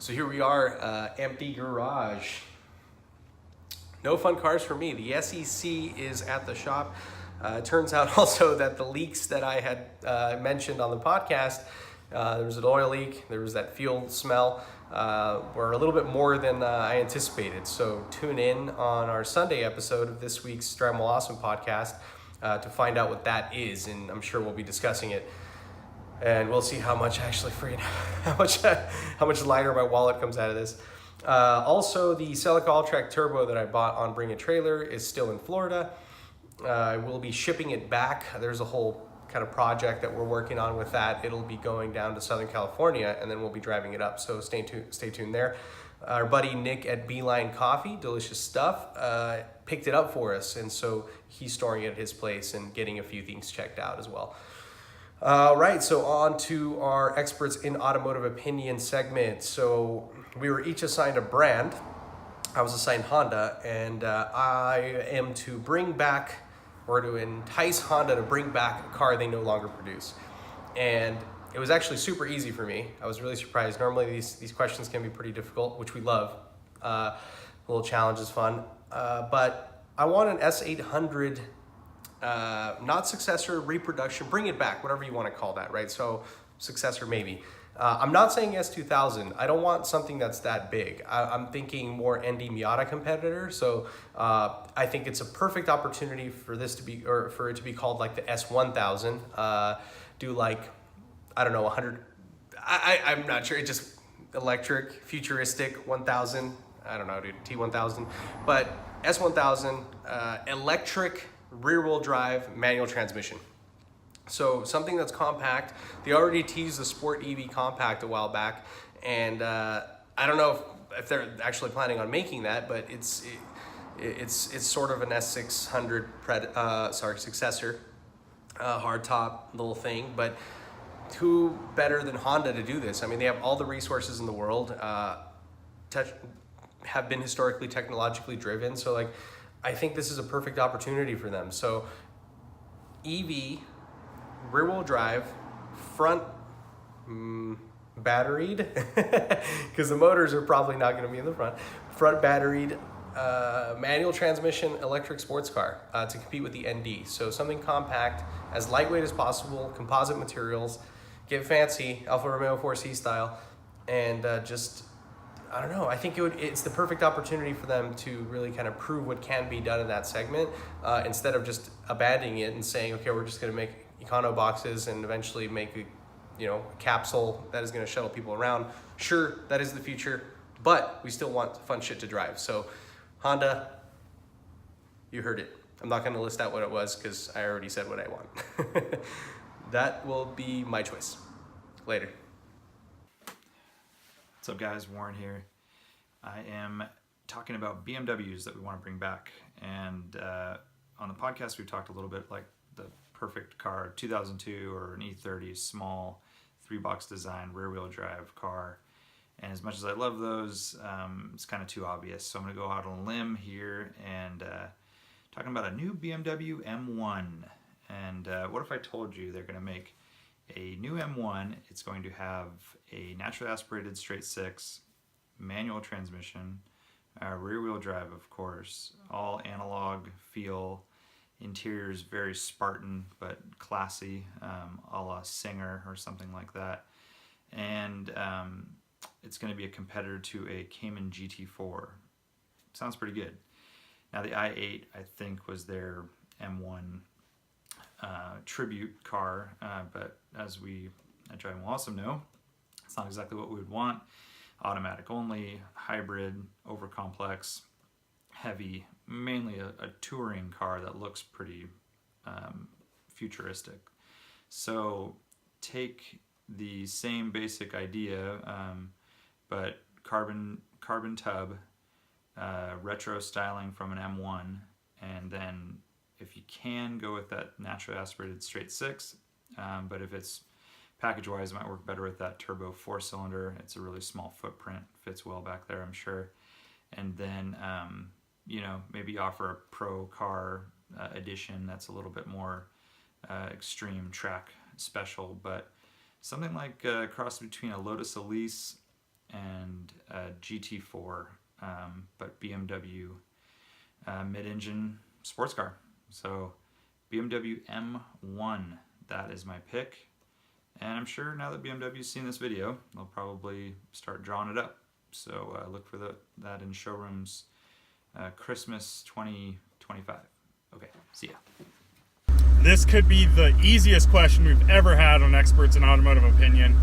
So here we are, empty garage. No fun cars for me. The SEC is at the shop. It turns out also that the leaks that I had mentioned on the podcast, there was an oil leak, there was that fuel smell, were a little bit more than I anticipated. So tune in on our Sunday episode of this week's Drive While Awesome podcast to find out what that is, and I'm sure we'll be discussing it. And we'll see how much actually how much lighter my wallet comes out of this. Also, the Celica All-Track Turbo that I bought on Bring a Trailer is still in Florida. I will be shipping it back. There's a whole kind of project that we're working on with that. It'll be going down to Southern California, and then we'll be driving it up. So stay tuned there. Our buddy Nick at Beeline Coffee, delicious stuff, picked it up for us, and so he's storing it at his place and getting a few things checked out as well. Right, so on to our experts in automotive opinion segment. So we were each assigned a brand. I was assigned Honda, and I am to bring back, or to entice Honda to bring back a car they no longer produce. And it was actually super easy for me. I was really surprised. Normally these questions can be pretty difficult, which we love. A little challenge is fun. But I want an S800, not successor, reproduction, bring it back, whatever you want to call that, right? So successor maybe. I'm not saying S2000. I don't want something that's that big. I'm thinking more ND Miata competitor. So I think it's a perfect opportunity for this to be, or for it to be called like the S1000. Do like, I don't know, 100. I'm not sure. It just electric, futuristic 1000. I don't know, dude. T1000. But S1000, electric, rear-wheel drive, manual transmission. So something that's compact. They already teased the Sport EV Compact a while back, and I don't know if they're actually planning on making that, but it's sort of an S600 successor, hardtop little thing. But who better than Honda to do this? I mean, they have all the resources in the world, have been historically technologically driven. So like, I think this is a perfect opportunity for them. So EV, rear-wheel drive, front batteried, because the motors are probably not going to be in the front batteried, manual transmission electric sports car to compete with the ND. So something compact, as lightweight as possible, composite materials, get fancy, Alfa Romeo 4C style, and just, I don't know, I think it's the perfect opportunity for them to really kind of prove what can be done in that segment, instead of just abandoning it and saying, okay, we're just going to make econo boxes and eventually make a capsule that is going to shuttle people around. Sure, that is the future, but we still want fun shit to drive. So Honda, you heard it. I'm not going to list out what it was because I already said what I want. That will be my choice. Later. What's up, guys? Warren here. I am talking about BMWs that we want to bring back. And on the podcast, we've talked a little bit like the perfect car, 2002 or an E30, small, 3-box design, rear-wheel drive car. And as much as I love those, it's kind of too obvious. So I'm going to go out on a limb here and talking about a new BMW M1. And what if I told you they're going to make a new M1? It's going to have a naturally aspirated straight six, manual transmission, rear-wheel drive, of course, all analog feel. Interior is very Spartan but classy, a la Singer or something like that. And it's going to be a competitor to a Cayman GT4. Sounds pretty good. Now the i8, I think, was their M1 tribute car, but as we at Driving While Awesome know, it's not exactly what we would want. Automatic only, hybrid, over complex, heavy, mainly a touring car that looks pretty futuristic. So take the same basic idea, but carbon tub, retro styling from an M1, and then if you can go with that naturally aspirated straight six, but if it's package-wise, it might work better with that turbo 4-cylinder. It's a really small footprint, fits well back there, I'm sure. And then maybe offer a pro car edition that's a little bit more extreme track special, but something like a cross between a Lotus Elise and a GT4, but BMW mid-engine sports car. So BMW M1, that is my pick. And I'm sure now that BMW's seen this video, they'll probably start drawing it up. So look for that in showrooms Christmas 2025. Okay, see ya. This could be the easiest question we've ever had on Experts in Automotive Opinion.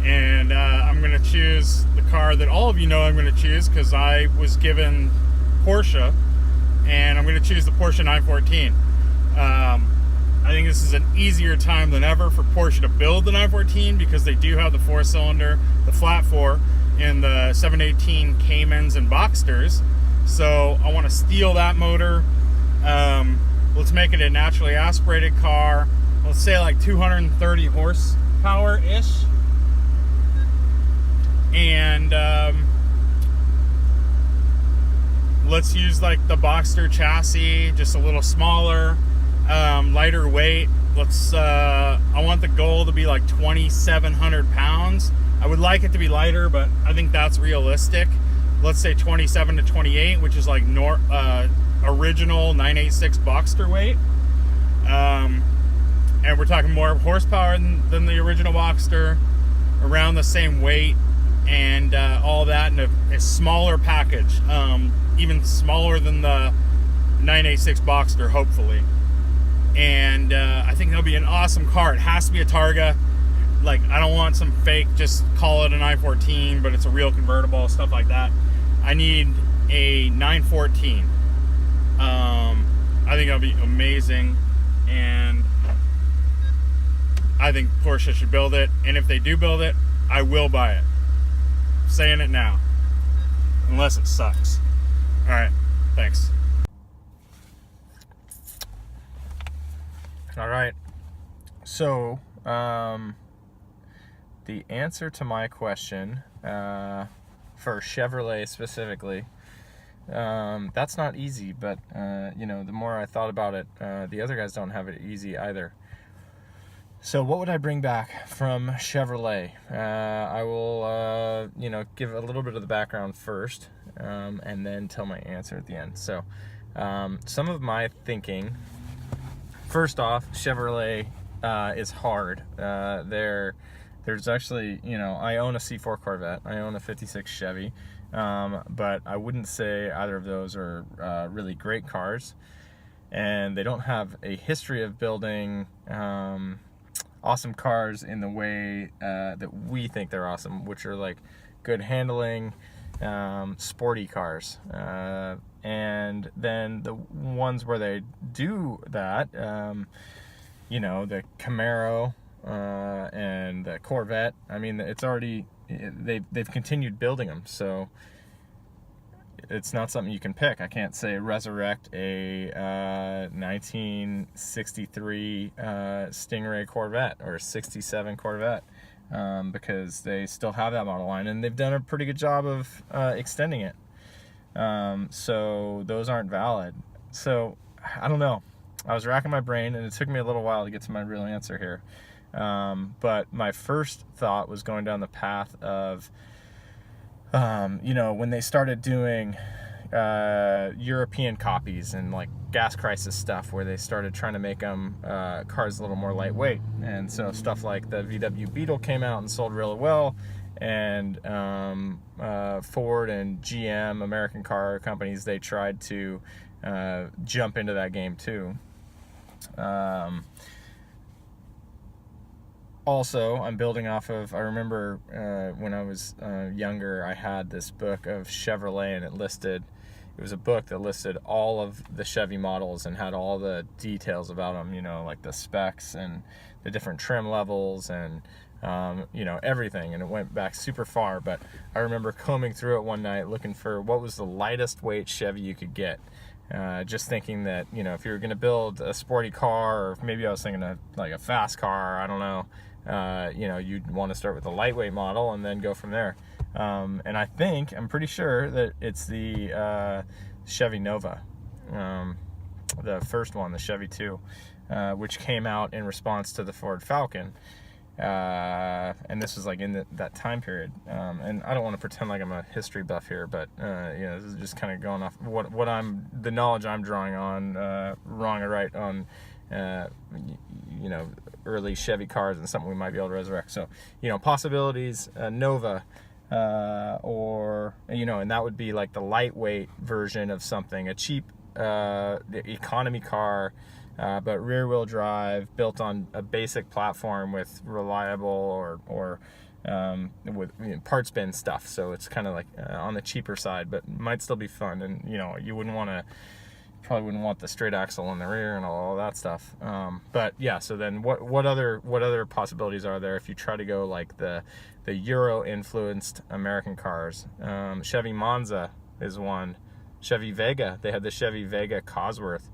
And I'm going to choose the car that all of you know I'm going to choose because I was given Porsche, and I'm going to choose the Porsche 914. I think this is an easier time than ever for Porsche to build the 914 because they do have the 4-cylinder, the flat 4, in the 718 Caymans and Boxsters. So I want to steal that motor. Let's make it a naturally aspirated car. Let's say like 230 horsepower-ish. And let's use like the Boxster chassis, just a little smaller, lighter weight. I want the goal to be like 2,700 pounds. I would like it to be lighter, but I think that's realistic. Let's say 27 to 28, which is like original 986 Boxster weight. And we're talking more horsepower than the original Boxster, around the same weight, and all that in a smaller package, even smaller than the 986 Boxster, hopefully. And I think that'll be an awesome car. It has to be a Targa. Like, I don't want some fake, just call it a 914, but it's a real convertible, stuff like that. I need a 914. I think that'll be amazing, and I think Porsche should build it. And if they do build it, I will buy it. I'm saying it now, unless it sucks. All right, thanks. All right, so the answer to my question for Chevrolet specifically, that's not easy, but you know, the more I thought about it, the other guys don't have it easy either. So what would I bring back from Chevrolet? I will you know, give a little bit of the background first, and then tell my answer at the end. So some of my thinking, first off, Chevrolet is hard. There's actually, you know, I own a C4 Corvette, I own a 56 Chevy, but I wouldn't say either of those are really great cars, and they don't have a history of building awesome cars in the way that we think they're awesome, which are like good handling, sporty cars. And then the ones where they do that, you know, the Camaro and the Corvette, I mean, it's already, they've continued building them, so it's not something you can pick. I can't say resurrect a 1963 Stingray Corvette or a 67 Corvette, because they still have that model line, and they've done a pretty good job of extending it. So those aren't valid. So I don't know. I was racking my brain, and it took me a little while to get to my real answer here. But my first thought was going down the path of, you know, when they started doing European copies and like gas crisis stuff, where they started trying to make them cars a little more lightweight, and so stuff like the VW Beetle came out and sold really well, and Ford and GM, American car companies, they tried to jump into that game too. Also, I'm building off of, I remember when I was younger, I had this book of Chevrolet, and it was a book that listed all of the Chevy models and had all the details about them, you know, like the specs and the different trim levels and, you know, everything. And it went back super far, but I remember combing through it one night looking for what was the lightest weight Chevy you could get. Just thinking that, you know, if you were going to build a sporty car, or maybe I was thinking of like a fast car, I don't know, you know, you'd want to start with a lightweight model and then go from there. And I'm pretty sure that it's the Chevy Nova, the first one, the Chevy 2, which came out in response to the Ford Falcon. And this was like in that time period. And I don't want to pretend like I'm a history buff here, but this is just kind of going off the knowledge I'm drawing on, wrong or right on, early Chevy cars and something we might be able to resurrect. So, possibilities, Nova, and that would be like the lightweight version of something, a cheap economy car, but rear-wheel drive, built on a basic platform with reliable or with parts bin stuff. So it's kind of like on the cheaper side, but might still be fun. And you probably wouldn't want the straight axle in the rear and all that stuff. But yeah, so then what other possibilities are there if you try to go like the Euro influenced American cars? Chevy Monza is one. Chevy Vega, they had the Chevy Vega Cosworth.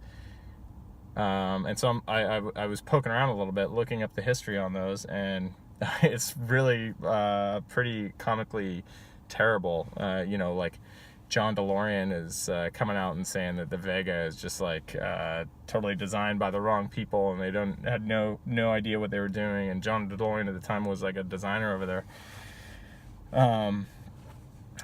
And so I was poking around a little bit, looking up the history on those, and it's really pretty comically terrible. Like John DeLorean is coming out and saying that the Vega is just like totally designed by the wrong people, and they had no idea what they were doing. And John DeLorean at the time was like a designer over there.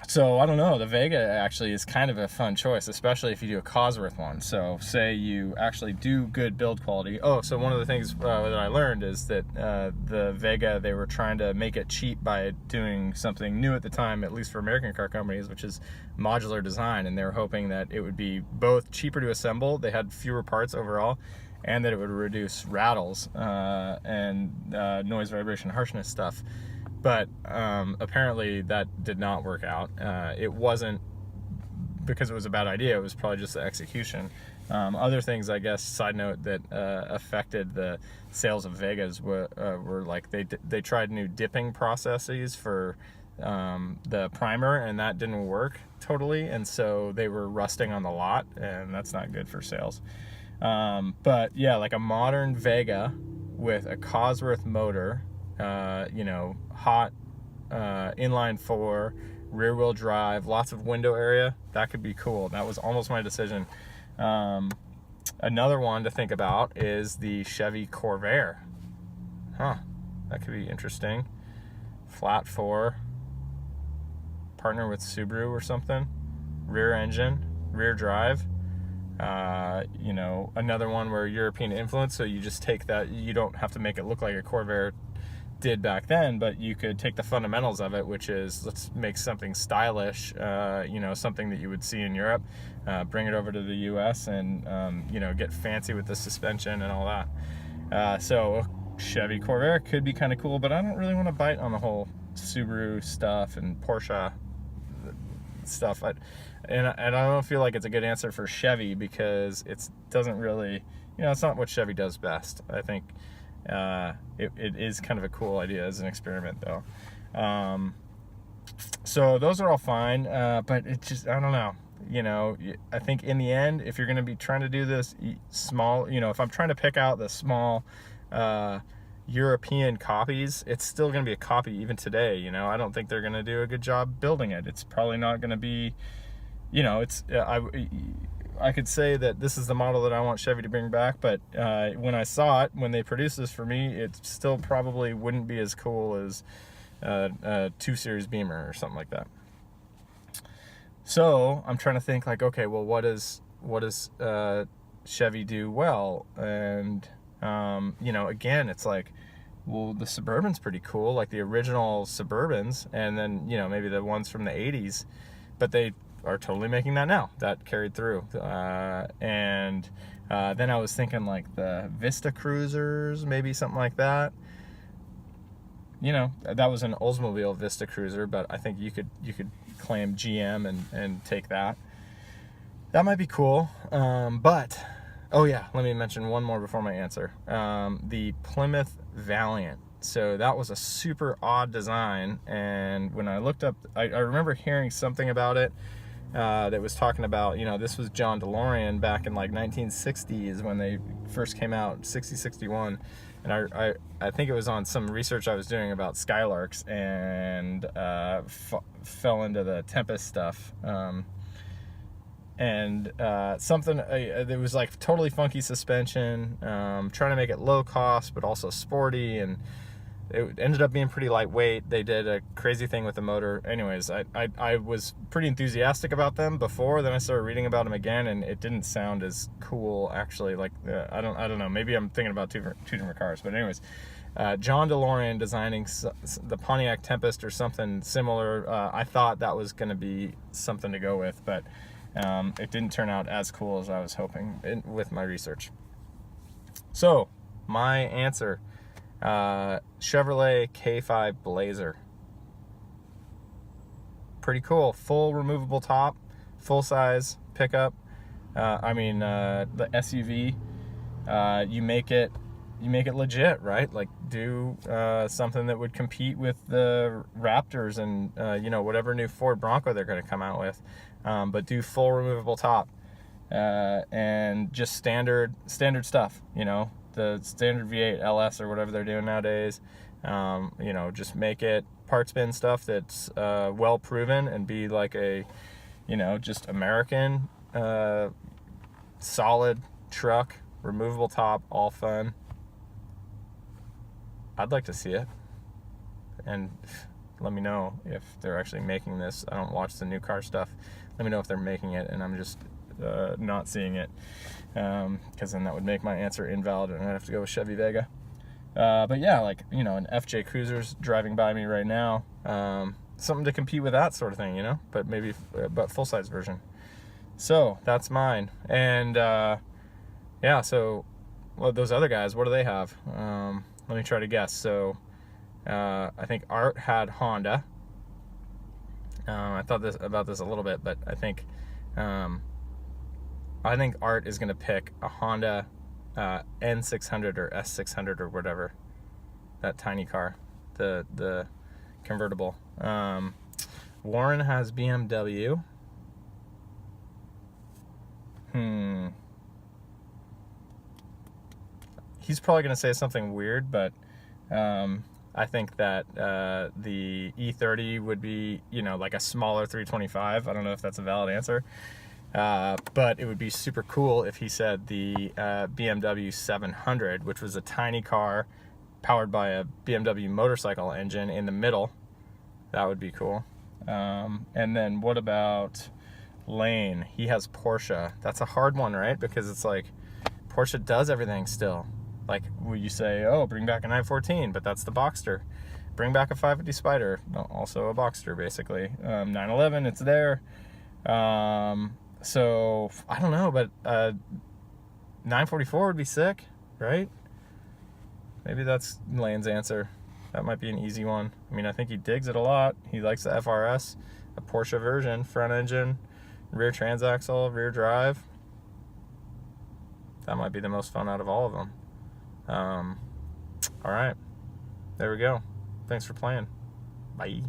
So I don't know, the Vega actually is kind of a fun choice, especially if you do a Cosworth one. So say you actually do good build quality. Oh, so one of the things that I learned is that the Vega, they were trying to make it cheap by doing something new at the time, at least for American car companies, which is modular design. And they were hoping that it would be both cheaper to assemble, they had fewer parts overall, and that it would reduce rattles and noise, vibration, harshness stuff. But apparently that did not work out. It wasn't because it was a bad idea. It was probably just the execution. Other things, I guess, side note, that affected the sales of Vegas were like they tried new dipping processes for the primer, and that didn't work totally. And so they were rusting on the lot, and that's not good for sales. But yeah, like a modern Vega with a Cosworth motor, hot inline 4, rear wheel drive, lots of window area, that could be cool. That was almost my decision. Another one to think about is the Chevy Corvair. That could be interesting. Flat 4, partner with Subaru or something, rear engine, rear drive. Another one where European influence, so you just take that, you don't have to make it look like a Corvair did back then, but you could take the fundamentals of it, which is, let's make something stylish, something that you would see in Europe, bring it over to the US and get fancy with the suspension and all that. So Chevy Corvair could be kind of cool, but I don't really want to bite on the whole Subaru stuff and Porsche stuff. I don't feel like it's a good answer for Chevy, because it doesn't really, it's not what Chevy does best. I think it is kind of a cool idea as an experiment, though. So those are all fine, but it just, I don't know. I think in the end, if you're going to be trying to do this small, if I'm trying to pick out the small European copies, it's still going to be a copy even today. I don't think they're going to do a good job building it. It's probably not going to be, I could say that this is the model that I want Chevy to bring back, but when I saw it, when they produced this for me, it still probably wouldn't be as cool as a 2 Series Beamer or something like that. So I'm trying to think like, okay, well, what does Chevy do well? And again, it's like, well, the Suburban's pretty cool, like the original Suburbans, and then maybe the ones from the 80s, but they are totally making that now. That carried through. And then I was thinking like the Vista Cruisers, maybe something like that. That was an Oldsmobile Vista Cruiser, but I think you could claim GM and take that. That might be cool. But, oh yeah, let me mention one more before my answer. The Plymouth Valiant. So that was a super odd design, and when I looked up, I remember hearing something about it that was talking about, this was John DeLorean back in like 1960s when they first came out, 60, 61. And I think it was on some research I was doing about Skylarks, and fell into the Tempest stuff. Something, it was like totally funky suspension, trying to make it low cost, but also sporty. And it ended up being pretty lightweight. They did a crazy thing with the motor. Anyways, I was pretty enthusiastic about them before. Then I started reading about them again, and it didn't sound as cool, actually. Like, I don't know. Maybe I'm thinking about two different cars. But anyways, John DeLorean designing the Pontiac Tempest or something similar. I thought that was going to be something to go with, but it didn't turn out as cool as I was hoping with my research. So, my answer, Chevrolet K5 Blazer. Pretty cool. Full removable top, full size pickup. The SUV. You make it legit, right? Like, do something that would compete with the Raptors and whatever new Ford Bronco they're going to come out with. But do full removable top. And just standard stuff, the standard V8 LS or whatever they're doing nowadays. Just make it parts bin stuff that's well proven and be like a, just American solid truck, removable top, all fun. I'd like to see it, and let me know if they're actually making this. I don't watch the new car stuff. Let me know if they're making it and I'm just not seeing it, because then that would make my answer invalid and I'd have to go with Chevy Vega. But yeah, an FJ Cruiser's driving by me right now. Something to compete with that sort of thing, but full-size version. So that's mine. And so those other guys, what do they have? Let me try to guess. So I think Art had Honda. I thought about this a little bit, but I think Art is going to pick a Honda N600 or S600 or whatever, that tiny car, the convertible. Warren has BMW. He's probably going to say something weird, but I think that the E30 would be, like a smaller 325. I don't know if that's a valid answer. But it would be super cool if he said the BMW 700, which was a tiny car powered by a BMW motorcycle engine in the middle. That would be cool. And then what about Lane? He has Porsche. That's a hard one, right? Because it's like Porsche does everything still. Like, will you say, oh, bring back a 914, but that's the Boxster. Bring back a 550 Spider, also a Boxster, basically. 911, it's there. So, I don't know, but 944 would be sick, right? Maybe that's Lane's answer. That might be an easy one. I mean, I think he digs it a lot. He likes the FRS, a Porsche version, front engine, rear transaxle, rear drive. That might be the most fun out of all of them. All right, there we go. Thanks for playing. Bye.